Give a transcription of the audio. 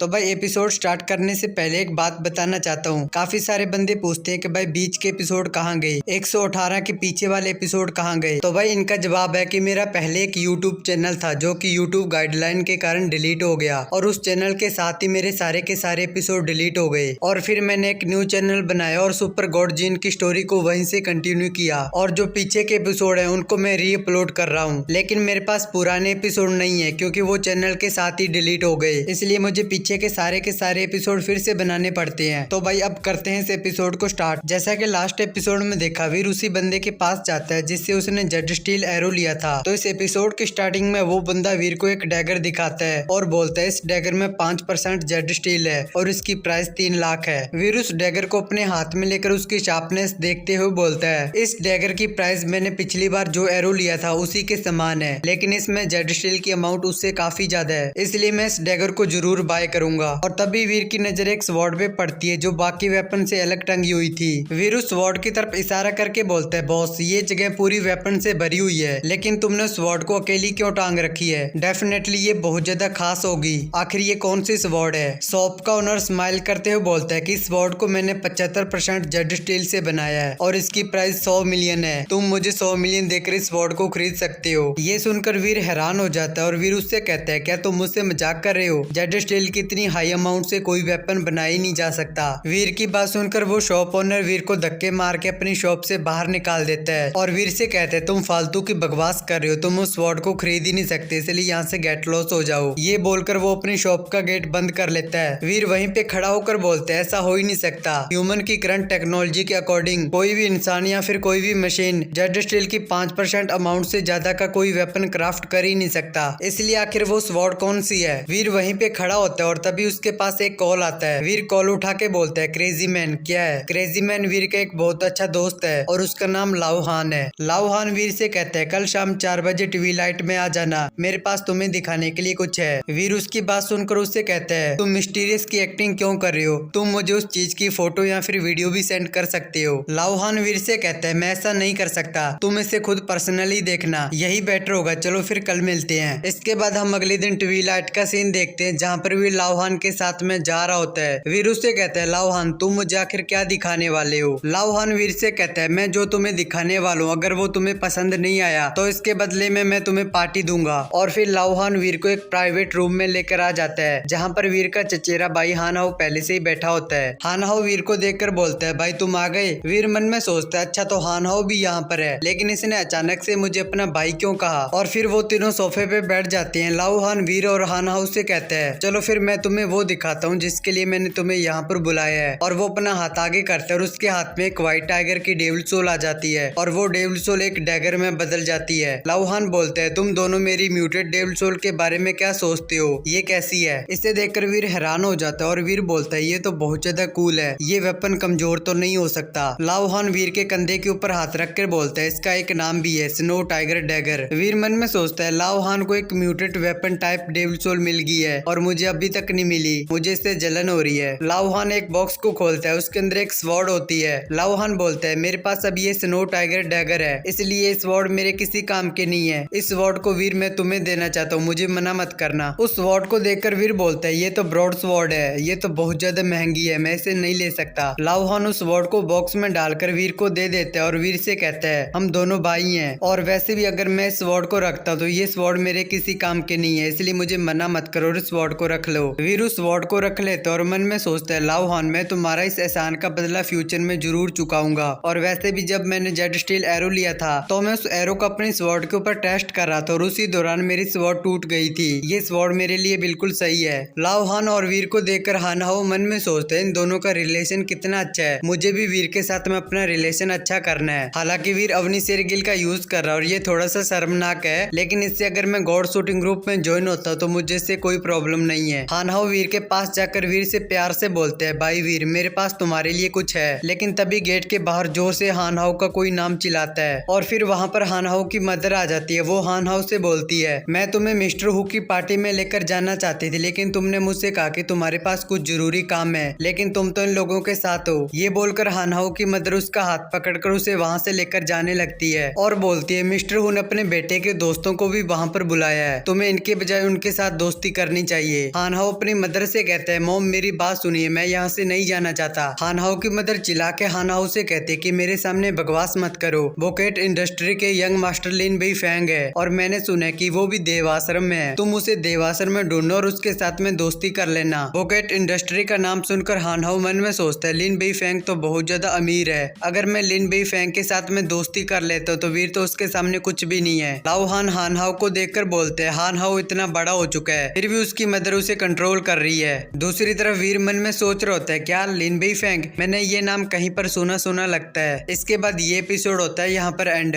तो भाई episode start करने से पहले एक बात बताना चाहता हूँ। काफी सारे बंदे पूछते हैं कि भाई बीच के एपिसोड कहाँ गए, 118 के पीछे वाले एपिसोड कहाँ गए। तो भाई इनका जवाब है कि मेरा पहले एक यूट्यूब चैनल था जो कि यूट्यूब गाइडलाइन के कारण डिलीट हो गया और उस चैनल के साथ ही मेरे सारे के सारे एपिसोड डिलीट हो गए। और फिर मैंने एक न्यू चैनल बनाया और सुपर गॉड जीन की स्टोरी को वहीं से कंटिन्यू किया और जो पीछे के एपिसोड है उनको मैं री अपलोड कर रहा हूँ। लेकिन मेरे पास पुराने एपिसोड नहीं है क्योंकि वो चैनल के साथ ही डिलीट हो गए, इसलिए मुझे पीछे के सारे एपिसोड फिर से बनाने पड़ते हैं। तो भाई अब करते हैं इस एपिसोड को स्टार्ट। जैसा कि लास्ट एपिसोड में देखा, वीर उसी बंदे के पास जाता है जिससे उसने जेड स्टील एरो लिया था। तो इस एपिसोड की स्टार्टिंग में वो बंदा वीर को एक डैगर दिखाता है और बोलता है इस डैगर में 5% जेड स्टील है और इसकी प्राइस 3 लाख है। वीर उस डैगर को अपने हाथ में लेकर उसकी शार्पनेस देखते हुए बोलता है इस डैगर की प्राइस मैंने पिछली बार जो एरो लिया था उसी के समान है, लेकिन इसमें जेड स्टील की अमाउंट उससे काफी ज्यादा है, इसलिए मैं इस डैगर को जरूर बाय करूंगा। और तभी वीर की नजर एक स्वॉर्ड पे पड़ती है जो बाकी वेपन से अलग टंगी हुई थी। वीर उस स्वॉर्ड की तरफ इशारा करके बोलता है बॉस ये जगह पूरी वेपन से भरी हुई है, लेकिन तुमने स्वॉर्ड को अकेली क्यों टांग रखी है? डेफिनेटली ये बहुत ज्यादा खास होगी। आखिर ये कौन सी स्वॉर्ड है? शॉप का ओनर स्माइल करते हुए बोलता है कि इस स्वॉर्ड को मैंने 75% जेड स्टील से बनाया है और इसकी प्राइस 100 मिलियन है। तुम मुझे 100 मिलियन देकर इस स्वॉर्ड को खरीद सकते हो। ये सुनकर वीर हैरान हो जाता है और वीर उससे कहता है क्या तुम मुझसे मजाक कर रहे हो? जेड स्टील की इतनी हाई अमाउंट से कोई वेपन बनाया ही नहीं जा सकता। वीर की बात सुनकर वो शॉप ओनर वीर को धक्के मार के अपनी शॉप से बाहर निकाल देता है और वीर से कहते हैं तुम फालतू की बकवास कर रहे हो, तुम उस स्वॉर्ड को खरीद ही नहीं सकते, इसलिए यहाँ से गेट लॉस हो जाओ। ये बोलकर वो अपनी शॉप का गेट बंद कर लेता है। वीर वहीं पे खड़ा होकर बोलते है ऐसा हो ही नहीं सकता। ह्यूमन की करंट टेक्नोलॉजी के अकॉर्डिंग कोई भी इंसान या फिर कोई भी मशीन जेड स्टील की 5% अमाउंट से ज्यादा का कोई वेपन क्राफ्ट कर ही नहीं सकता, इसलिए आखिर वो स्वॉर्ड कौन सी है? वीर वहीं पे खड़ा होता है और तभी उसके पास एक कॉल आता है। वीर कॉल उठा के बोलता है क्रेजी मैन क्या है? क्रेजी मैन वीर का एक बहुत अच्छा दोस्त है और उसका नाम लाउहान है। लाउहान वीर से कहता है कल शाम 4 बजे टीवी लाइट में आ जाना, मेरे पास तुम्हें दिखाने के लिए कुछ है। वीर उसकी बात सुनकर उससे कहता है तुम मिस्टीरियस की एक्टिंग क्यों कर रहे हो? तुम मुझे उस चीज की फोटो या फिर वीडियो भी सेंड कर सकते हो। लाउहान वीर से कहता है मैं ऐसा नहीं कर सकता, तुम इसे खुद पर्सनली देखना, यही बेटर होगा, चलो फिर कल मिलते हैं। इसके बाद हम अगले दिन टीवी लाइट का सीन देखते हैं जहाँ पर वीर लाउहान के साथ में जा रहा होता है। वीर उससे कहता है लाउहान तुम मुझे आखिर क्या दिखाने वाले हो? लाउहान वीर से कहता है मैं जो तुम्हें दिखाने वाला हूँ अगर वो तुम्हें पसंद नहीं आया तो इसके बदले में मैं तुम्हें पार्टी दूंगा। और फिर लाउहान वीर को एक प्राइवेट रूम में लेकर आ जाता है जहाँ पर वीर का चचेरा भाई हानहाओ पहले से ही बैठा होता है। हानहाओ वीर को देखकर बोलता है भाई तुम आ गए। वीर मन में सोचता है अच्छा तो हानहाओ भी यहाँ पर है, लेकिन इसने अचानक से मुझे अपना भाई क्यों कहा? और फिर वो तीनों सोफे पे बैठ जाते हैं। लाउहान वीर और हानहाओ से कहता है चलो फिर मैं तुम्हें वो दिखाता हूँ जिसके लिए मैंने तुम्हें यहाँ पर बुलाया है। और वो अपना हाथ आगे करता है और उसके हाथ में एक व्हाइट टाइगर की डेविल सोल आ जाती है और वो डेविल सोल एक डैगर में बदल जाती है। लाउहान बोलते हैं तुम दोनों मेरी म्यूटेड डेविल सोल के बारे में क्या सोचते हो? ये कैसी है? इसे देखकर वीर हैरान हो जाता है और वीर बोलता है ये तो बहुत ज्यादा कूल है, ये वेपन कमजोर तो नहीं हो सकता। लाउहान वीर के कंधे के ऊपर हाथ रख कर बोलता है इसका एक नाम भी है, स्नो टाइगर डैगर। वीर मन में सोचता है लाउहान को एक muted weapon type devil soul मिल गई है और मुझे अभी तक नहीं मिली, मुझे इससे जलन हो रही है। लाउहान एक बॉक्स को खोलता है, उसके अंदर एक स्वॉर्ड होती है। लाउहान बोलता है मेरे पास अब ये स्नो टाइगर डैगर है, इसलिए ये स्वॉर्ड मेरे किसी काम के नहीं है, इस स्वॉर्ड को वीर मैं तुम्हें देना चाहता हूँ, मुझे मना मत करना। उस स्वॉर्ड को देखकर वीर बोलता है ये तो ब्रॉड स्वॉर्ड है, ये तो बहुत ज्यादा महंगी है, मैं इसे नहीं ले सकता। लाउहान उस स्वॉर्ड को बॉक्स में डालकर वीर को दे देता है और वीर से कहता है हम दोनों भाई हैं और वैसे भी अगर मैं इस स्वॉर्ड को रखता तो ये स्वॉर्ड मेरे किसी काम के नहीं है, इसलिए मुझे मना मत करो और इस स्वॉर्ड को रख लो। वीर उस स्वॉर्ड को रख लेता और मन में सोचता है लाउहान मैं तुम्हारा इस एहसान का बदला फ्यूचर में जरूर चुकाऊंगा, और वैसे भी जब मैंने जेड स्टील एरो लिया था तो मैं उस एरो को अपनी स्वॉर्ड के ऊपर टेस्ट कर रहा था और उसी दौरान मेरी स्वॉर्ड टूट गई थी, ये स्वॉर्ड मेरे लिए बिल्कुल सही है। लाउहान और वीर को देखकर हानहाओ मन में सोचते हैं इन दोनों का रिलेशन कितना अच्छा है, मुझे भी वीर के साथ में अपना रिलेशन अच्छा करना है। हालांकि वीर अवनी शेरगिल का यूज कर रहा है और ये थोड़ा सा शर्मनाक है, लेकिन इससे अगर मैं गॉड शूटिंग ग्रुप में ज्वाइन होता तो मुझे इससे कोई प्रॉब्लम नहीं है। हानहाओ वीर के पास जाकर वीर से प्यार से बोलते हैं भाई वीर मेरे पास तुम्हारे लिए कुछ है। लेकिन तभी गेट के बाहर जोर से हानहाओ का कोई नाम चिल्लाता है और फिर वहाँ पर हानहाओ की मदर आ जाती है। वो हानहाओ से बोलती है मैं तुम्हें मिस्टर हु की पार्टी में लेकर जाना चाहती थी, लेकिन तुमने मुझसे कहा कि तुम्हारे पास कुछ जरूरी काम है, लेकिन तुम तो इन लोगों के साथ हो। ये बोलकर हानहाओ की मदर उसका हाथ पकड़कर उसे वहाँ से लेकर जाने लगती है और बोलती है मिस्टर हु ने अपने बेटे के दोस्तों को भी वहाँ पर बुलाया है, तुम्हें इनके बजाय उनके साथ दोस्ती करनी चाहिए। हानहाओ हाउ अपनी मदर से कहता है, मॉम मेरी बात सुनिए, मैं यहाँ से नहीं जाना चाहता। हान हाउ की मदर चिल्ला के हान हाउ से कहते कि मेरे सामने बकवास मत करो। वो कैट इंडस्ट्री के यंग मास्टर लिन बेई फेंग है और मैंने सुना है कि वो भी देवाश्रम में है। तुम उसे देवाश्रम में ढूंढो और उसके साथ में दोस्ती कर लेना। वो कैट इंडस्ट्री का नाम सुनकर हान हाउ मन में सोचता है, लिन बेई फेंग तो बहुत ज्यादा अमीर है। अगर मैं लिन बेई फेंग के साथ में दोस्ती कर लेता तो वीर तो उसके सामने कुछ भी नहीं है। लाओ हान हान हाउ को देखकर बोलते हैं, हान हाउ इतना बड़ा हो चुका है फिर भी उसकी मदर उसे कंट्रोल कर रही है। दूसरी तरफ वीर मन में सोच रहा होता है, क्या लिन बेई फेंग, मैंने ये नाम कहीं पर सुना सुना लगता है। इसके बाद ये एपिसोड होता है यहाँ पर एंड।